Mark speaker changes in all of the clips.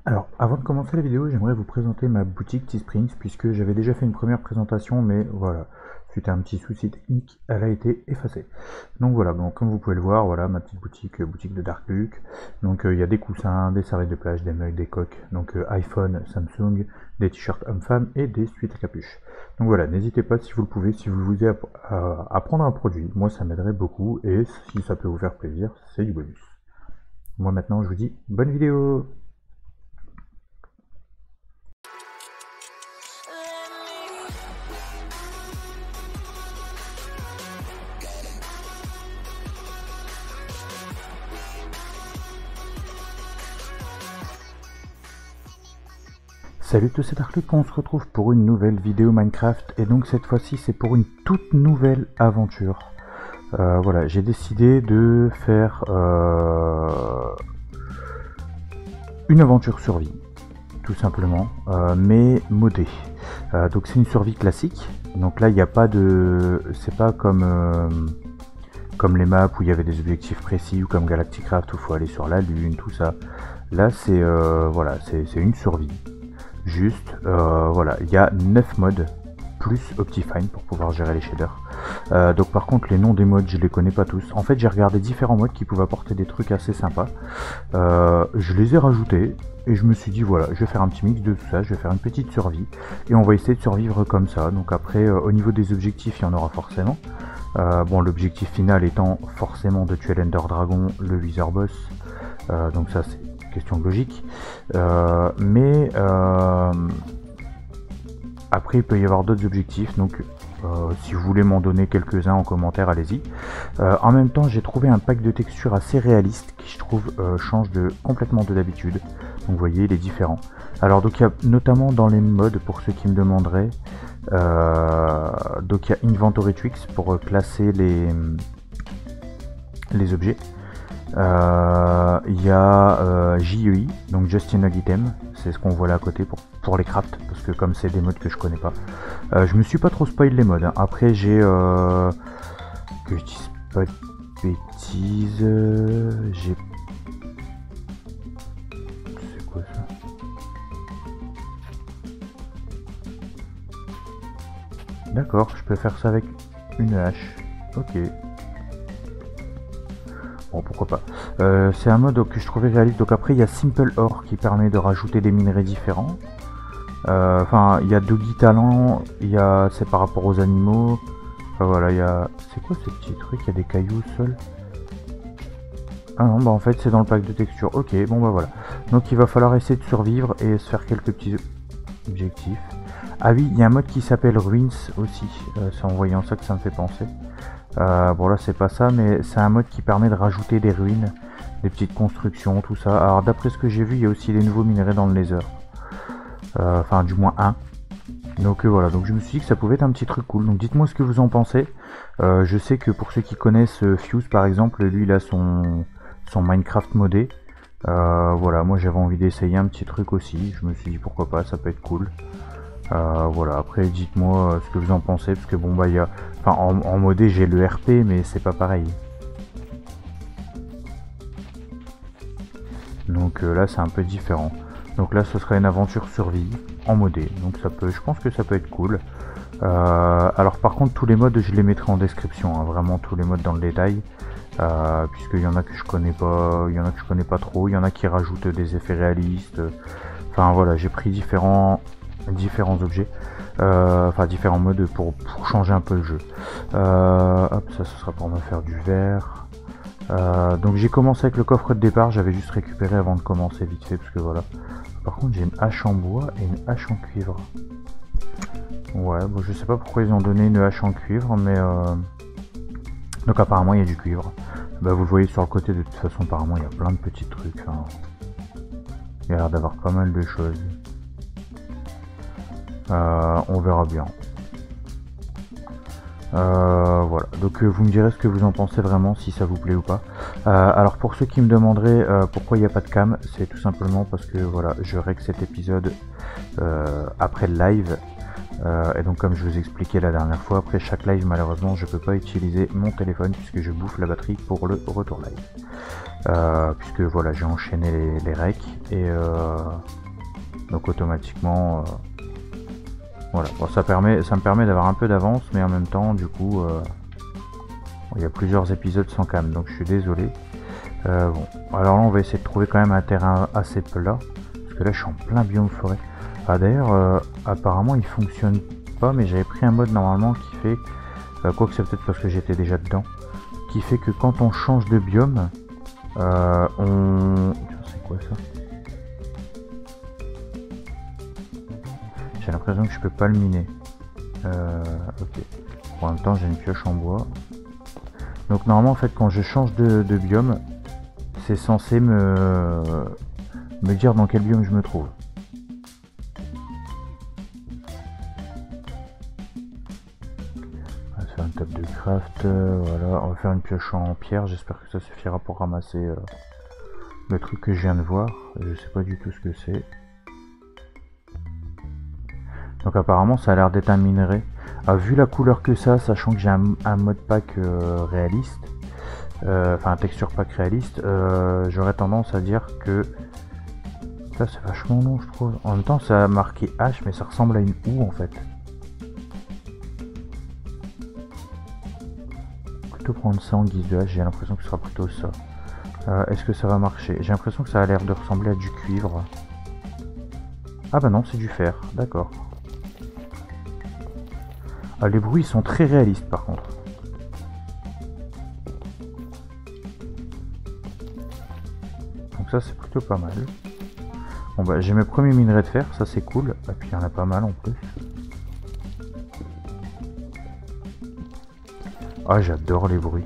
Speaker 1: Alors, avant de commencer la vidéo, j'aimerais vous présenter ma boutique Teesprings, puisque j'avais déjà fait une première présentation, mais voilà, suite à un petit souci technique, elle a été effacée. Donc voilà, bon, comme vous pouvez le voir, voilà ma petite boutique, boutique de Dark Luke. Donc il y a des coussins, des serviettes de plage, des mugs, des coques, donc iPhone, Samsung, des t-shirts hommes-femmes et des suites à capuche. Donc voilà, n'hésitez pas si vous le pouvez, si vous voulez à prendre un produit, moi ça m'aiderait beaucoup, et si ça peut vous faire plaisir, c'est du bonus. Moi maintenant, je vous dis bonne vidéo. Salut tous, c'est Dark Luke, on se retrouve pour une nouvelle vidéo Minecraft, et donc cette fois-ci c'est pour une toute nouvelle aventure. Voilà, j'ai décidé de faire une aventure survie, tout simplement, mais modée. Donc c'est une survie classique, donc là il n'y a pas de... c'est pas comme les maps où il y avait des objectifs précis, ou comme Galacticraft où il faut aller sur la lune, tout ça. Là c'est voilà, c'est une survie. Juste, voilà, il y a 9 modes, plus Optifine pour pouvoir gérer les shaders. Donc par contre les noms des modes je les connais pas tous. En fait j'ai regardé différents modes qui pouvaient apporter des trucs assez sympas. Je les ai rajoutés et je me suis dit voilà, je vais faire un petit mix de tout ça, je vais faire une petite survie. Et on va essayer de survivre comme ça. Donc après au niveau des objectifs il y en aura forcément. Bon, l'objectif final étant forcément de tuer l'Ender Dragon, le Wither Boss. Donc ça c'est question de logique. Mais après il peut y avoir d'autres objectifs, donc si vous voulez m'en donner quelques-uns en commentaire, allez-y. En même temps j'ai trouvé un pack de textures assez réaliste qui je trouve change complètement de d'habitude. Donc vous voyez il est différent. Alors donc il y a notamment dans les modes, pour ceux qui me demanderaient, donc il y a Inventory Tricks pour classer les objets. Il y a JEI, donc Just Enough Item, c'est ce qu'on voit là à côté pour les crafts, parce que comme c'est des modes que je connais pas. Je me suis pas trop spoil les modes, hein. Après j'ai que je dise pas de bêtises, j'ai... c'est quoi ça? D'accord, je peux faire ça avec une hache, ok. Bon, pourquoi pas. C'est un mode que je trouvais réaliste. Donc après, il y a Simple Ore qui permet de rajouter des minerais différents. Enfin, il y a Doggy Talent, c'est par rapport aux animaux. Enfin voilà, il y a... c'est quoi ces petits trucs? Il y a des cailloux au sol. Ah non, bah en fait c'est dans le pack de texture. Ok, bon bah voilà. Donc il va falloir essayer de survivre et se faire quelques petits objectifs. Ah oui, il y a un mode qui s'appelle Ruins aussi. C'est en voyant ça que ça me fait penser. Bon là c'est pas ça, mais c'est un mode qui permet de rajouter des ruines, des petites constructions, tout ça. Alors d'après ce que j'ai vu, il y a aussi des nouveaux minerais dans le Nether. Enfin du moins un. Donc voilà, donc je me suis dit que ça pouvait être un petit truc cool. Donc dites-moi ce que vous en pensez. Je sais que pour ceux qui connaissent Fuse par exemple, lui il a son Minecraft modé. Voilà, moi j'avais envie d'essayer un petit truc aussi. Je me suis dit pourquoi pas, ça peut être cool. Voilà, après dites-moi ce que vous en pensez, parce que bon bah il y a... Enfin en modé j'ai le RP mais c'est pas pareil. Donc là c'est un peu différent. Donc là ce sera une aventure survie en modé. Donc ça peut, je pense que ça peut être cool. Alors par contre tous les modes je les mettrai en description, hein, vraiment tous les modes dans le détail. Puisqu'il y en a que je connais pas, il y en a que je connais pas trop, il y en a qui rajoutent des effets réalistes. Enfin voilà, j'ai pris différents objets, enfin différents modes pour changer un peu le jeu. Hop, ça ce sera pour me faire du verre. Donc j'ai commencé avec le coffre de départ, j'avais juste récupéré avant de commencer vite fait, parce que voilà. Par contre j'ai une hache en bois et une hache en cuivre. Ouais, bon je sais pas pourquoi ils ont donné une hache en cuivre, mais donc apparemment il y a du cuivre. Bah vous le voyez sur le côté, de toute façon apparemment il y a plein de petits trucs, hein. Il y a l'air d'avoir pas mal de choses. On verra bien. Voilà, donc vous me direz ce que vous en pensez vraiment, si ça vous plaît ou pas. Alors pour ceux qui me demanderaient pourquoi il n'y a pas de cam, c'est tout simplement parce que voilà, je règle cet épisode après le live. Et donc comme je vous expliquais la dernière fois, après chaque live malheureusement je peux pas utiliser mon téléphone puisque je bouffe la batterie pour le retour live. Puisque voilà, j'ai enchaîné les recs et donc automatiquement voilà, bon, ça me permet d'avoir un peu d'avance, mais en même temps du coup il y a plusieurs épisodes sans cam, donc je suis désolé. Bon, alors là on va essayer de trouver quand même un terrain assez plat, parce que là je suis en plein biome forêt. Ah d'ailleurs apparemment il fonctionne pas, mais j'avais pris un mode normalement qui fait, quoique c'est peut-être parce que j'étais déjà dedans, qui fait que quand on change de biome, on... C'est quoi ça? J'ai l'impression que je peux pas le miner. Ok. Pour en même temps j'ai une pioche en bois. Donc normalement en fait quand je change de biome, c'est censé me dire dans quel biome je me trouve. On va faire une table de craft, voilà, on va faire une pioche en pierre, j'espère que ça suffira pour ramasser le truc que je viens de voir, je sais pas du tout ce que c'est. Donc apparemment ça a l'air d'être un minerai. Ah, vu la couleur que ça, sachant que j'ai un mode pack réaliste, enfin un texture pack réaliste, j'aurais tendance à dire que ça c'est vachement long je trouve. En même temps ça a marqué H mais ça ressemble à une OU en fait. Plutôt prendre ça en guise de H, j'ai l'impression que ce sera plutôt ça. Est-ce que ça va marcher? J'ai l'impression que ça a l'air de ressembler à du cuivre. Ah bah non, c'est du fer, d'accord. Ah, les bruits sont très réalistes par contre. Donc ça c'est plutôt pas mal. Bon bah j'ai mes premiers minerais de fer, ça c'est cool. Et puis il y en a pas mal en plus. Ah j'adore les bruits.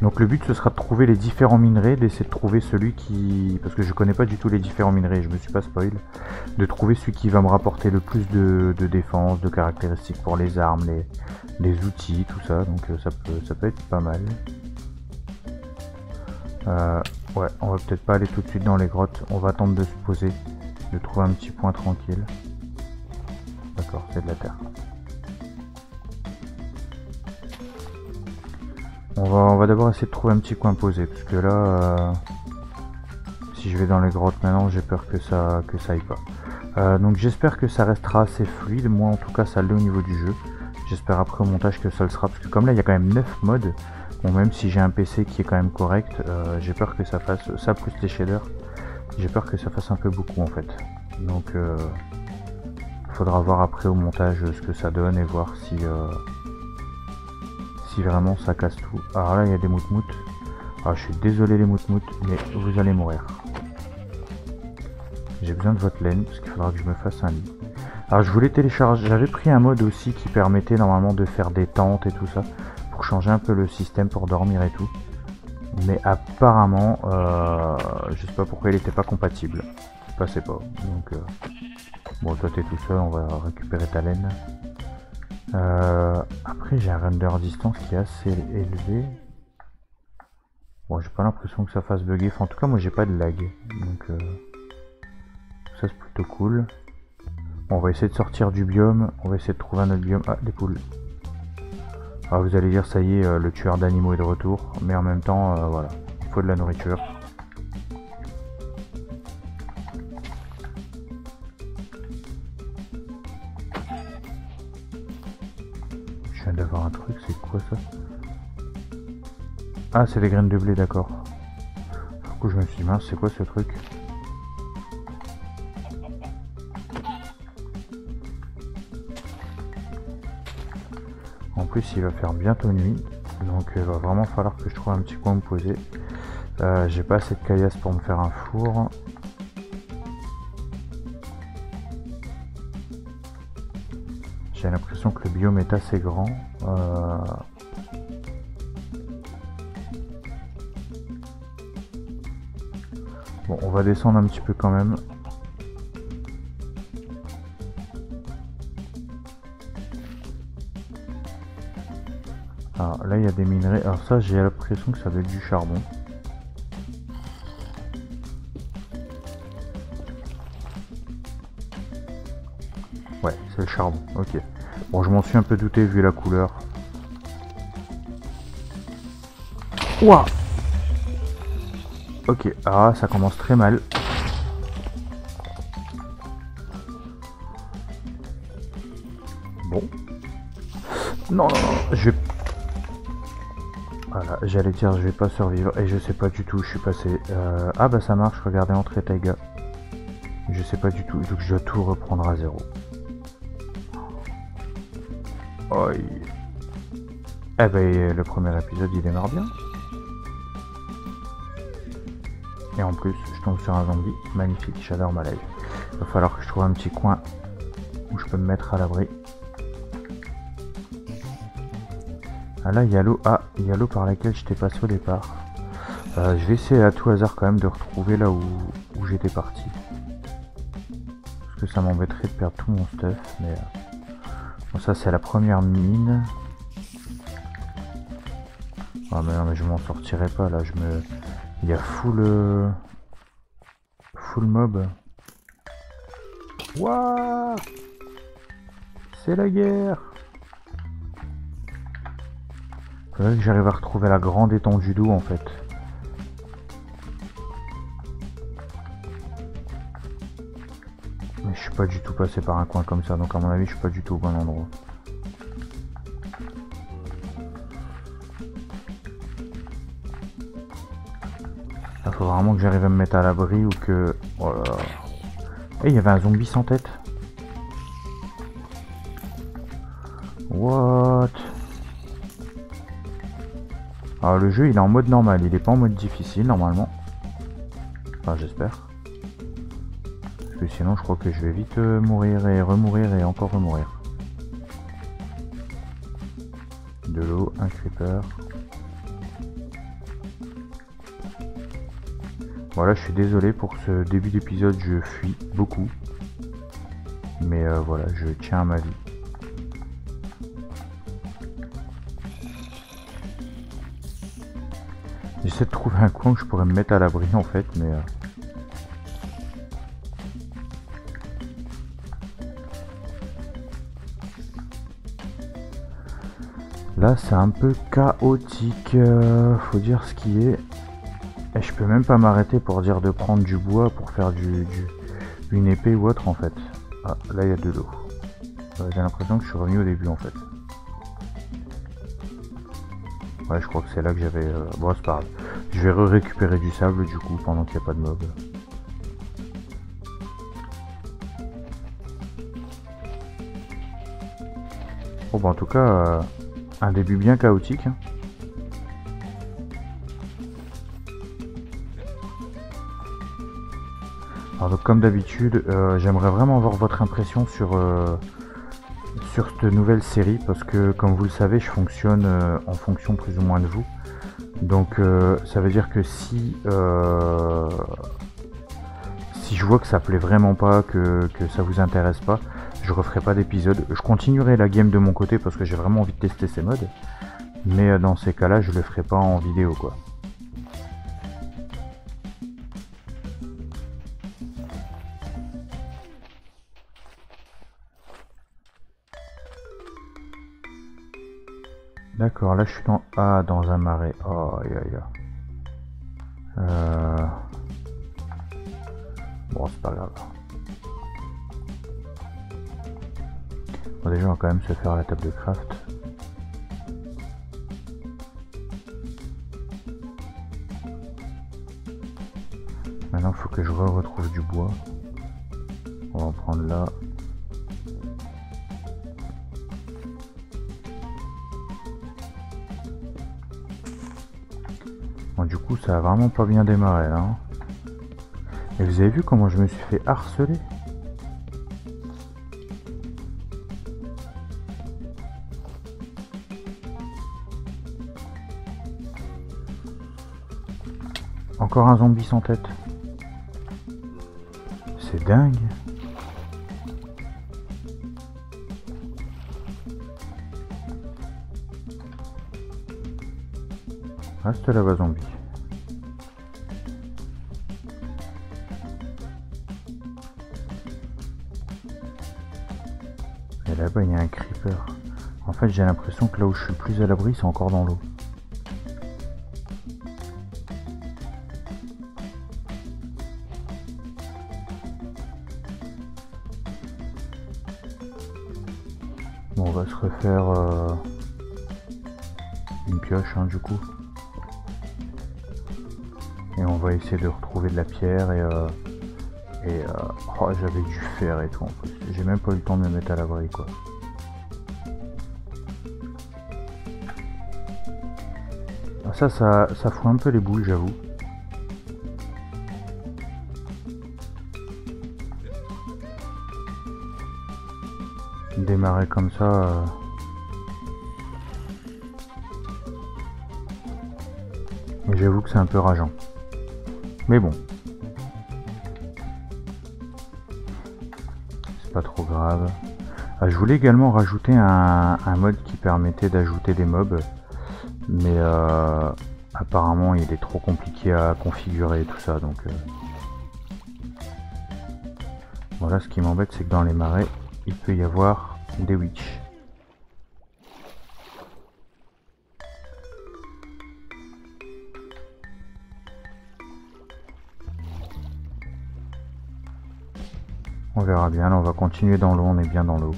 Speaker 1: Donc le but ce sera de trouver les différents minerais, d'essayer de trouver celui qui... Parce que je connais pas du tout les différents minerais, je me suis pas spoil. De trouver celui qui va me rapporter le plus de défense, de caractéristiques pour les armes, les outils, tout ça. Donc ça peut être pas mal. Ouais, on va peut-être pas aller tout de suite dans les grottes, on va attendre de se poser, de trouver un petit point tranquille. D'accord, c'est de la terre. On va d'abord essayer de trouver un petit coin posé, parce que là, si je vais dans les grottes maintenant, j'ai peur que ça aille pas. Donc j'espère que ça restera assez fluide, moi en tout cas ça l'est au niveau du jeu. J'espère après au montage que ça le sera, parce que comme là il y a quand même 9 modes, bon même si j'ai un PC qui est quand même correct, j'ai peur que ça fasse, ça plus les shaders, j'ai peur que ça fasse un peu beaucoup en fait. Donc faudra voir après au montage ce que ça donne et voir si vraiment ça casse tout. Alors là il y a des moutmoutes. Alors je suis désolé les moutmoutes, mais vous allez mourir. J'ai besoin de votre laine parce qu'il faudra que je me fasse un lit. Alors je voulais télécharger, j'avais pris un mode aussi qui permettait normalement de faire des tentes et tout ça, pour changer un peu le système pour dormir et tout. Mais apparemment, je sais pas pourquoi il était pas compatible. Il passait pas. Donc bon toi t'es tout seul, on va récupérer ta laine. Après j'ai un render distance qui est assez élevé. Bon j'ai pas l'impression que ça fasse bugger, enfin, en tout cas moi j'ai pas de lag. Donc ça c'est plutôt cool. Bon, on va essayer de sortir du biome, on va essayer de trouver un autre biome. Ah des poules. Ah vous allez dire ça y est, le tueur d'animaux est de retour, mais en même temps voilà, il faut de la nourriture. Je viens d'avoir un truc, c'est quoi ça? Ah c'est les graines de blé, d'accord. Du coup je me suis dit mince, c'est quoi ce truc? En plus il va faire bientôt nuit, donc il va vraiment falloir que je trouve un petit coin à me poser. J'ai pas assez de caillasse pour me faire un four. J'ai l'impression que le biome est assez grand. Bon, on va descendre un petit peu quand même. Alors là, il y a des minerais. Alors ça, j'ai l'impression que ça doit être du charbon. Ouais, c'est le charbon, ok. Bon, je m'en suis un peu douté vu la couleur. Ouah. Ok, ah, ça commence très mal. Bon. Non, non, non, je vais... Voilà, j'allais dire je vais pas survivre et je sais pas du tout où je suis passé. Ah bah ça marche, regardez entrée Taiga. Je sais pas du tout, donc je dois tout reprendre à zéro. Oh, eh ben le premier épisode il démarre bien. Et en plus je tombe sur un zombie, magnifique, j'adore ma live. Il va falloir que je trouve un petit coin où je peux me mettre à l'abri. Ah là il y a l'eau, il y a l'eau par laquelle j'étais passé au départ. Je vais essayer à tout hasard quand même de retrouver là où j'étais parti. Parce que ça m'embêterait de perdre tout mon stuff, mais... Bon, ça c'est la première mine. Ah mais non mais je m'en sortirai pas là, il y a full mob. Wouah, c'est la guerre. Faudrait que j'arrive à retrouver la grande étendue d'eau en fait. Mais je suis pas du tout passé par un coin comme ça, donc à mon avis je suis pas du tout au bon endroit. Il faut vraiment que j'arrive à me mettre à l'abri ou que... Oh là là. Et il y avait un zombie sans tête. What? Alors le jeu il est en mode normal, il est pas en mode difficile normalement. Enfin j'espère. Parce que sinon je crois que je vais vite mourir et remourir et encore remourir. De l'eau, un creeper. Voilà, je suis désolé pour ce début d'épisode, je fuis beaucoup. Mais voilà, je tiens à ma vie. J'essaie de trouver un coin où je pourrais me mettre à l'abri en fait, mais... Là c'est un peu chaotique, faut dire ce qui est. Et je peux même pas m'arrêter pour dire de prendre du bois pour faire une épée ou autre en fait. Ah, là il y a de l'eau. J'ai l'impression que je suis revenu au début en fait. Ouais, je crois que c'est là que j'avais... Bon, c'est pas grave. Je vais récupérer du sable du coup pendant qu'il n'y a pas de mob. Bon, bah en tout cas, un début bien chaotique. Hein. Alors donc, comme d'habitude, j'aimerais vraiment avoir votre impression sur cette nouvelle série parce que comme vous le savez je fonctionne en fonction plus ou moins de vous, donc ça veut dire que si je vois que ça plaît vraiment pas, que ça vous intéresse pas, je referai pas d'épisode. Je continuerai la game de mon côté parce que j'ai vraiment envie de tester ces modes, mais dans ces cas là je le ferai pas en vidéo quoi. D'accord, là je suis dans un marais. Oh aïe aïe. Bon c'est pas grave. Bon, déjà on va quand même se faire la table de craft. Maintenant il faut que je retrouve du bois. On va en prendre là. Bon, du coup ça a vraiment pas bien démarré hein. Et vous avez vu comment je me suis fait harceler? Encore un zombie sans tête. C'est dingue. Reste là-bas zombie. Et là-bas il y a un creeper. En fait j'ai l'impression que là où je suis le plus à l'abri c'est encore dans l'eau. Bon, on va se refaire une pioche hein, du coup. Et on va essayer de retrouver de la pierre oh, j'avais du fer et tout en plus. J'ai même pas eu le temps de me mettre à l'abri quoi. Ça fout un peu les boules j'avoue. Démarrer comme ça. Et j'avoue que c'est un peu rageant. Mais bon. C'est pas trop grave. Je voulais également rajouter un mode qui permettait d'ajouter des mobs. Mais apparemment il est trop compliqué à configurer et tout ça. Donc voilà, ce qui m'embête c'est que dans les marais il peut y avoir des witches. On verra bien, là on va continuer dans l'eau, on est bien dans l'eau.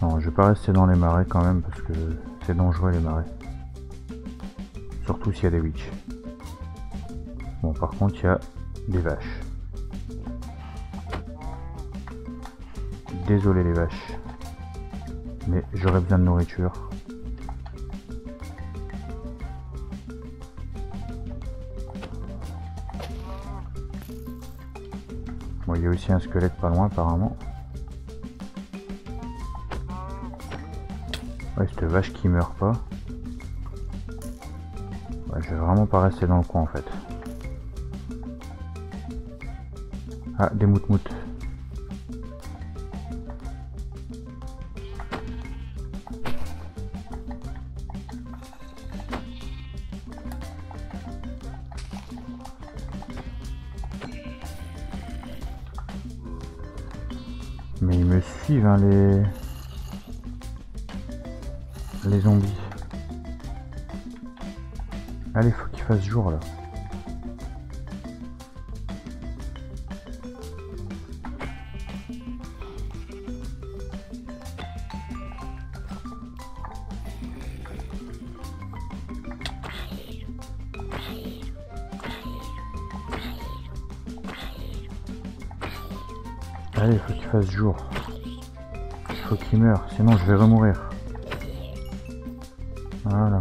Speaker 1: Non, je vais pas rester dans les marais quand même parce que c'est dangereux les marais. Surtout s'il y a des witches. Bon, par contre, il y a des vaches. Désolé les vaches. Mais j'aurais besoin de nourriture. Bon, il y a aussi un squelette pas loin apparemment. Ouais, cette vache qui meurt pas. Ouais, je vais vraiment pas rester dans le coin en fait. Ah, des moutmoutes. Mais ils me suivent hein, les zombies. Allez, faut qu'il fasse jour là. Allez, faut qu'il fasse jour. Il faut qu'il meure, sinon je vais remourir. Voilà.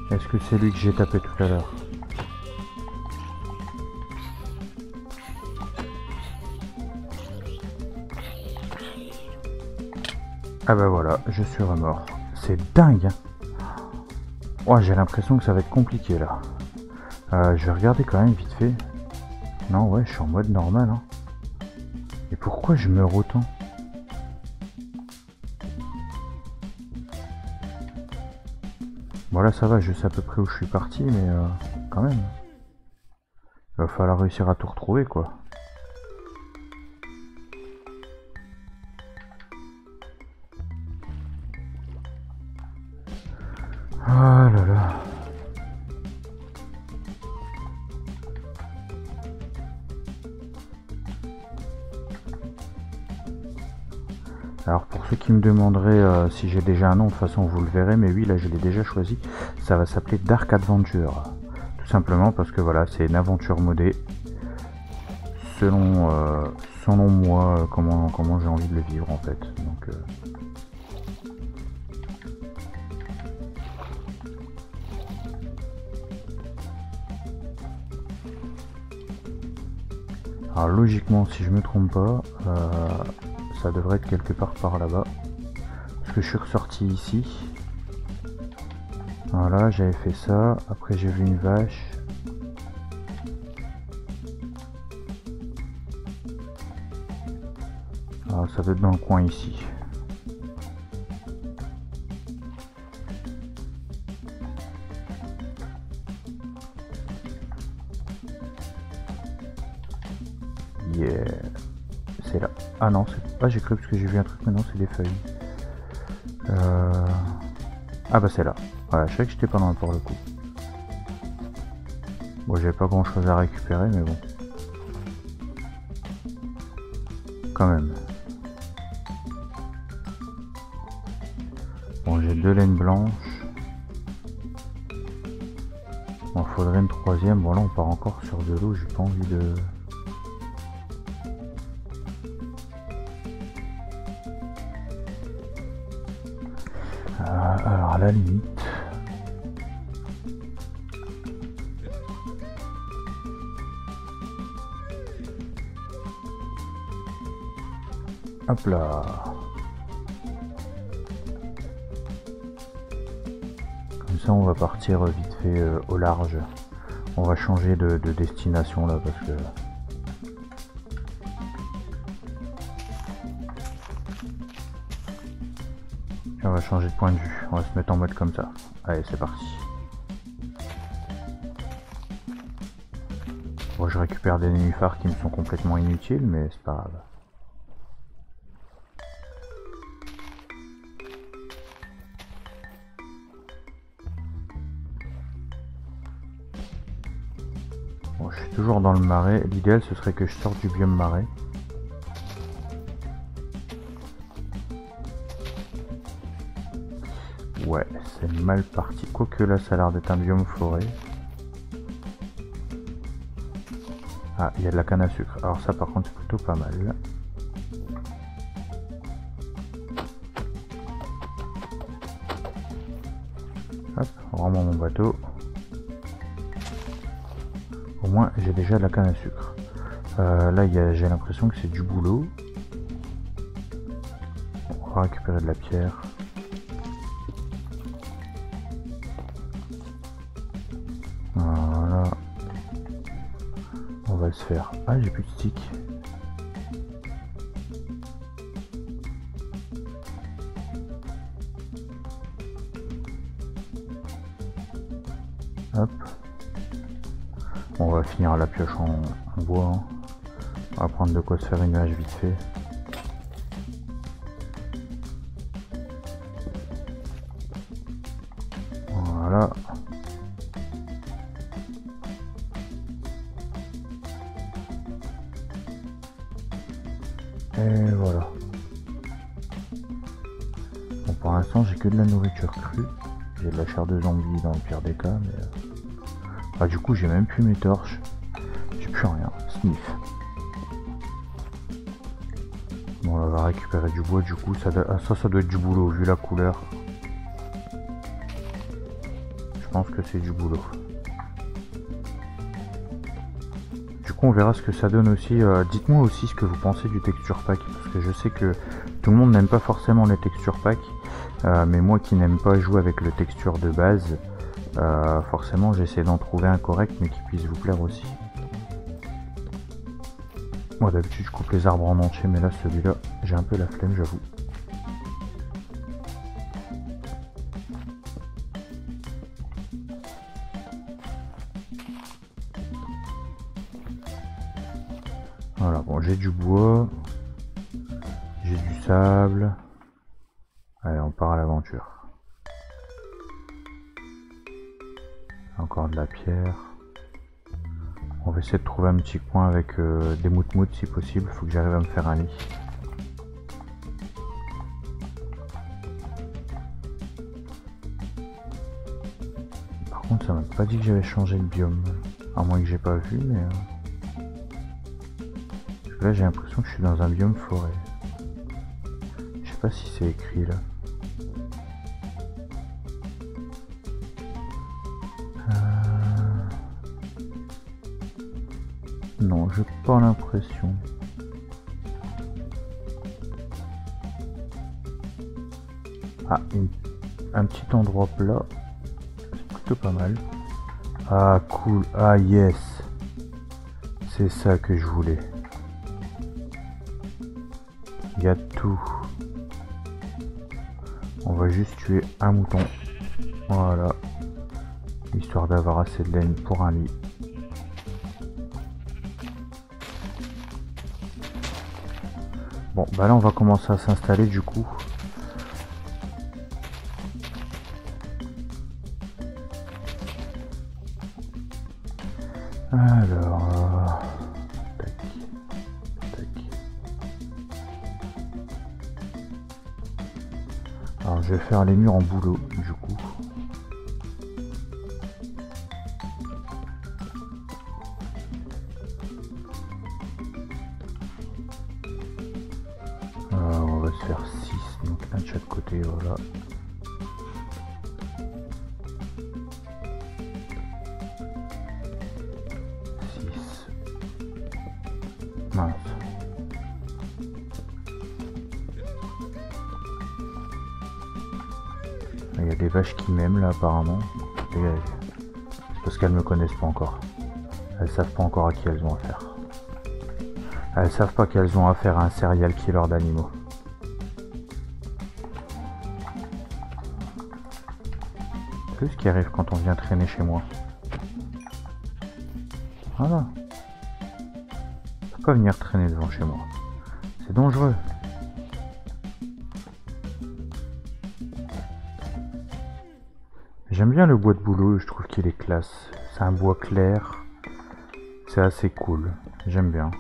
Speaker 1: Est-ce que c'est lui que j'ai tapé tout à l'heure? Ah bah voilà, je suis remort. C'est dingue hein. Oh, j'ai l'impression que ça va être compliqué là. Je vais regarder quand même vite fait. Non ouais, je suis en mode normal hein. Et pourquoi je meurs autant? Bon là ça va, je sais à peu près où je suis parti, mais quand même. Il va falloir réussir à tout retrouver quoi. Ah là là. Alors pour ceux qui me demanderaient si j'ai déjà un nom, de toute façon vous le verrez, mais oui là je l'ai déjà choisi, ça va s'appeler Dark Adventure. Tout simplement parce que voilà, c'est une aventure modée, selon moi, comment j'ai envie de le vivre en fait. Donc, alors logiquement si je me trompe pas, ça devrait être quelque part par là-bas. Parce que je suis ressorti ici. Voilà, j'avais fait ça. Après j'ai vu une vache. Alors ça doit être dans le coin ici. c'est là. Ah non, c'est pas, j'ai cru parce que j'ai vu un truc, mais non, c'est des feuilles. Ah bah c'est là. Voilà, je sais que j'étais pas loin pour le coup. Bon, j'avais pas grand chose à récupérer, mais bon. Quand même. Bon, j'ai 2 laines blanches. Bon, faudrait une 3e. Bon, là, on part encore sur de l'eau. J'ai pas envie de... alors, à la limite... Hop là. Comme ça on va partir vite fait au large. On va changer de destination là parce que... On va changer de point de vue. On va se mettre en mode comme ça. Allez, c'est parti. Bon, je récupère des nénuphars qui me sont complètement inutiles, mais c'est pas grave. Bon, je suis toujours dans le marais. L'idéal ce serait que je sorte du biome marais. Ouais, c'est mal parti. Quoique là, ça a l'air d'être un biome forêt. Ah, il y a de la canne à sucre. Alors ça, par contre, c'est plutôt pas mal. Hop, on rend mon bateau. Au moins, j'ai déjà de la canne à sucre. Là, j'ai l'impression que c'est du boulot. On va récupérer de la pierre. Voilà. On va se faire... Ah, j'ai plus de stick. Hop. On va finir la pioche en bois. Hein. On va prendre de quoi se faire une hache vite fait. Voilà. Et voilà. Bon, pour l'instant, j'ai que de la nourriture crue. J'ai de la chair de zombie dans le pire des cas, mais... Ah, du coup, j'ai même plus mes torches. J'ai plus rien. Sniff. Bon, on va récupérer du bois, du coup. Ça doit être du boulot, vu la couleur. Je pense que c'est du boulot. Du coup, on verra ce que ça donne aussi. Dites-moi aussi ce que vous pensez du texture pack. Parce que je sais que tout le monde n'aime pas forcément les texture pack. Mais moi qui n'aime pas jouer avec le texture de base... forcément j'essaie d'en trouver un correct mais qui puisse vous plaire aussi. Moi d'habitude je coupe les arbres en entier mais là celui-là j'ai un peu la flemme, j'avoue. Voilà, bon, j'ai du bois, j'ai du sable. Allez, on part à l'aventure. Encore de la pierre. On va essayer de trouver un petit coin avec des moutmoutes si possible. Faut que j'arrive à me faire un lit. Par contre, ça m'a pas dit que j'avais changé de biome. À moins que j'ai pas vu, mais... Là, j'ai l'impression que je suis dans un biome forêt. Je sais pas si c'est écrit là. Non, j'ai pas l'impression. Ah, un petit endroit plat. C'est plutôt pas mal. Ah, cool. Ah, yes. C'est ça que je voulais. Il y a tout. On va juste tuer un mouton. Voilà. Histoire d'avoir assez de laine pour un lit. Bon, bah là on va commencer à s'installer du coup. Alors... tac, tac. Alors je vais faire les murs en bouleau du coup. On va se faire 6, donc un de chaque côté, voilà. Mince. Il y a des vaches qui m'aiment là apparemment. C'est parce qu'elles me connaissent pas encore. Elles savent pas encore à qui elles ont affaire. Elles savent pas qu'elles ont affaire à un serial killer d'animaux. C'est ce qui arrive quand on vient traîner chez moi. Voilà. Faut pas venir traîner devant chez moi. C'est dangereux. J'aime bien le bois de bouleau, je trouve qu'il est classe. C'est un bois clair. C'est assez cool. J'aime bien.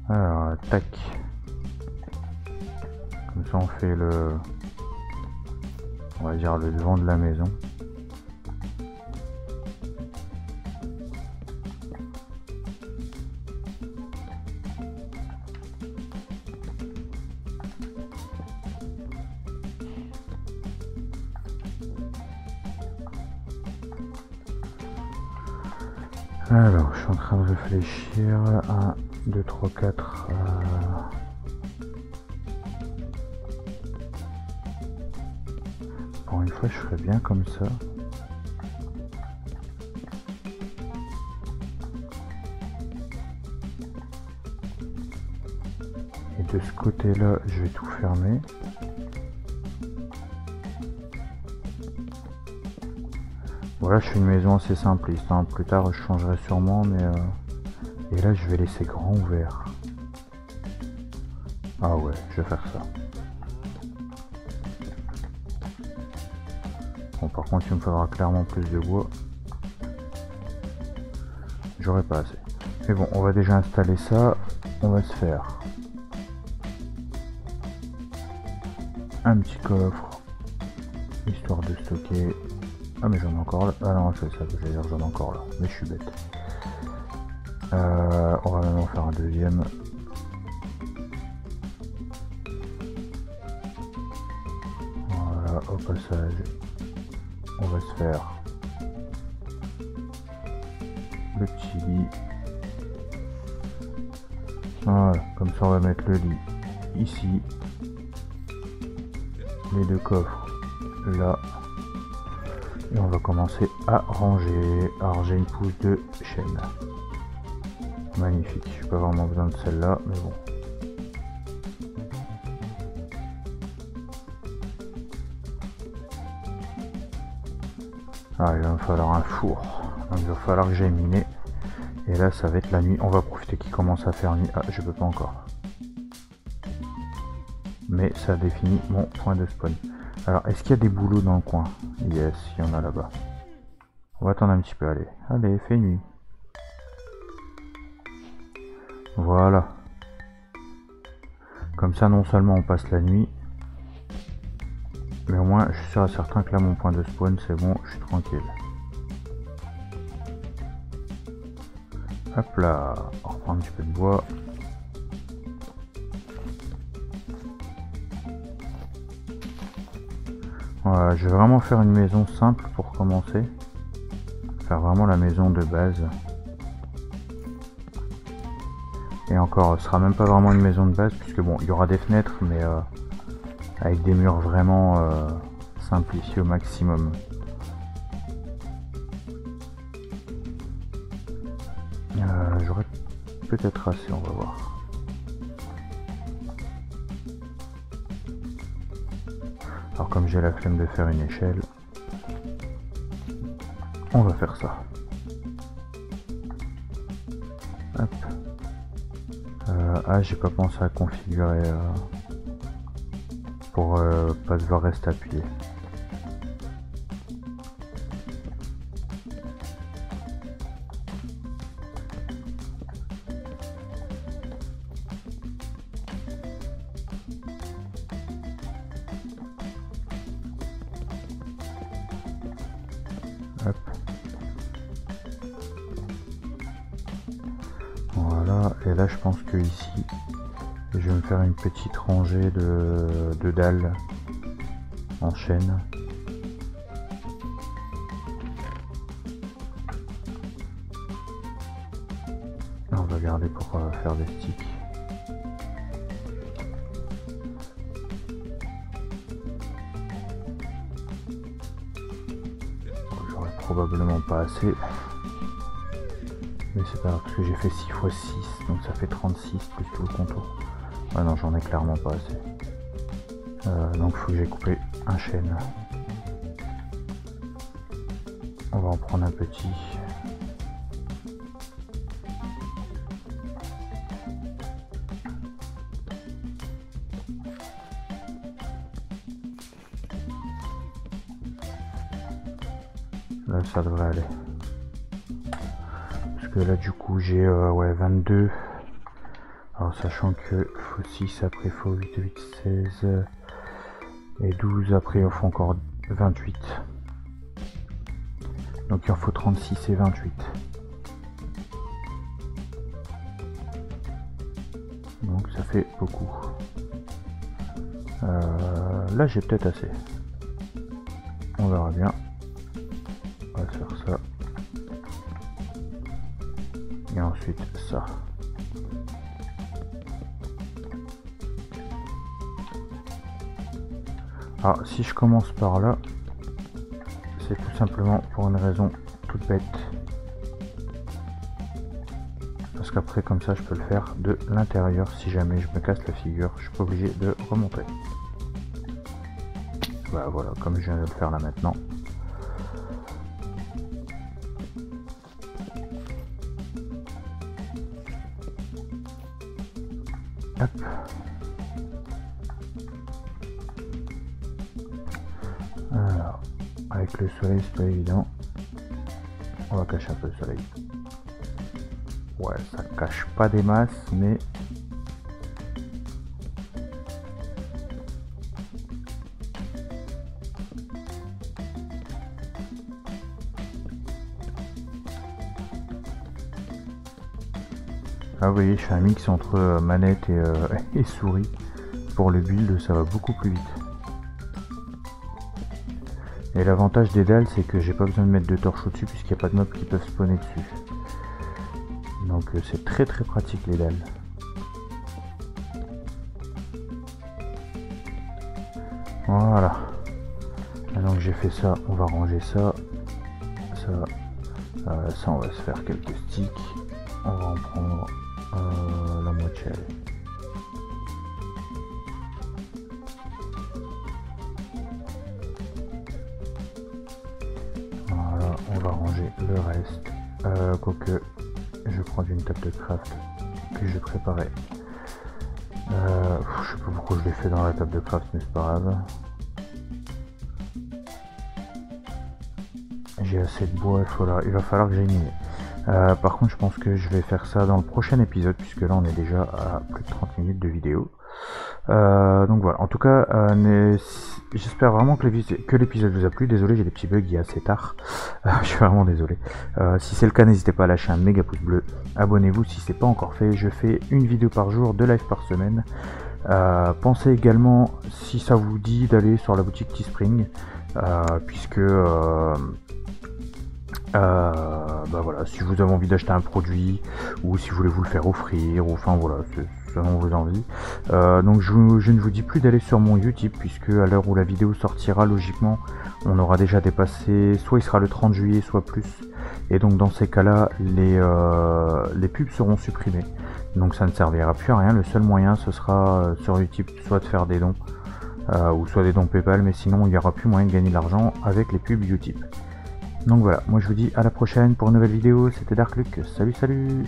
Speaker 1: Alors, tac. Comme ça on fait le... on va dire le devant de la maison. Alors, je suis en train de réfléchir. 1, 2, 3, 4. Pour une fois, je ferais bien comme ça. Et de ce côté-là, je vais tout fermer. Voilà, je fais une maison assez simpliste, hein. Plus tard je changerai sûrement, mais et là je vais laisser grand ouvert. Ah ouais, je vais faire ça. Bon, par contre il me faudra clairement plus de bois. J'aurai pas assez. Mais bon, on va déjà installer ça. On va se faire un petit coffre, histoire de stocker. Ah mais j'en ai encore là. Ah non, c'est ça que j'allais dire, j'en ai encore là. Mais je suis bête. On va même en faire un deuxième. Voilà, au passage, on va se faire le petit lit. Voilà, comme ça on va mettre le lit ici. Les deux coffres là. Et on va commencer à ranger. Alors j'ai une pousse de chêne. Magnifique. Je n'ai pas vraiment besoin de celle-là, mais bon. Ah, il va me falloir un four. Donc, il va falloir que j'aille miner. Et là, ça va être la nuit. On va profiter qu'il commence à faire nuit. Ah, je peux pas encore. Mais ça définit mon point de spawn. Alors, est-ce qu'il y a des boulots dans le coin? Yes, il y en a là-bas. On va attendre un petit peu, allez. Allez, fait nuit. Voilà. Comme ça, non seulement on passe la nuit, mais au moins, je suis sûr et certain que là, mon point de spawn, c'est bon, je suis tranquille. Hop là, on reprend un petit peu de bois. Voilà, je vais vraiment faire une maison simple pour commencer. Faire vraiment la maison de base. Et encore, ce sera même pas vraiment une maison de base, puisque bon, il y aura des fenêtres, mais avec des murs vraiment simplifiés au maximum. J'aurais peut-être assez, on va voir. Alors comme j'ai la flemme de faire une échelle, on va faire ça. Hop. Ah, j'ai pas pensé à configurer pour pas devoir rester appuyé. Hop. Voilà, et là je pense que ici je vais me faire une petite rangée de dalles en chaîne. On va garder pour faire des sticks. J'aurais probablement pas assez. Mais c'est pas grave parce que j'ai fait 6 x 6, donc ça fait 36 plus tout le contour. Ah non, j'en ai clairement pas assez. Donc il faut que j'aille couper un chêne. On va en prendre un petit. Là ça devrait aller. Parce que là du coup j'ai ouais, 22. Alors sachant que faut 6 après faut 8, 8, 16 et 12 après il faut encore 28. Donc il en faut 36 et 28. Donc ça fait beaucoup. Là j'ai peut-être assez. On verra bien. On va faire ça. Et ensuite ça. Ah, si je commence par là, c'est tout simplement pour une raison toute bête. Parce qu'après comme ça je peux le faire de l'intérieur. Si jamais je me casse la figure, je suis pas obligé de remonter. Bah voilà, comme je viens de le faire là maintenant. Hop. Alors, avec le soleil c'est pas évident. On va cacher un peu le soleil. Ouais, ça cache pas des masses, mais ah vous voyez, je fais un mix entre manette et souris. Pour le build, ça va beaucoup plus vite. Et l'avantage des dalles, c'est que j'ai pas besoin de mettre de torche au-dessus puisqu'il n'y a pas de mobs qui peuvent spawner dessus. Donc c'est très très pratique les dalles. Voilà. Maintenant que j'ai fait ça, on va ranger ça. Ça on va se faire quelques sticks. On va en prendre la moitié. Voilà, on va ranger le reste. Quoique, je vais prendre une table de craft que j'ai préparée. Je sais pas pourquoi je l'ai fait dans la table de craft, mais c'est pas grave. J'ai assez de bois, il va falloir que j'aille miner. Par contre, je pense que je vais faire ça dans le prochain épisode, puisque là on est déjà à plus de 30 minutes de vidéo. Donc voilà, en tout cas, j'espère vraiment que l'épisode vous a plu. Désolé, j'ai des petits bugs, il est assez tard. Je suis vraiment désolé. Si c'est le cas, n'hésitez pas à lâcher un méga pouce bleu. Abonnez-vous si c'est pas encore fait. Je fais une vidéo par jour, 2 lives par semaine. Pensez également, si ça vous dit, d'aller sur la boutique Teespring, puisque bah voilà, si vous avez envie d'acheter un produit ou si vous voulez vous le faire offrir, ou enfin voilà, c'est selon vos envies. Donc je ne vous dis plus d'aller sur mon Utip, puisque à l'heure où la vidéo sortira, logiquement on aura déjà dépassé, soit il sera le 30 juillet soit plus, et donc dans ces cas là les pubs seront supprimées, donc ça ne servira plus à rien. Le seul moyen ce sera sur Utip, soit de faire des dons ou soit des dons PayPal, mais sinon il n'y aura plus moyen de gagner de l'argent avec les pubs Utip. Donc voilà, moi je vous dis à la prochaine pour une nouvelle vidéo. C'était Dark Luke, salut salut.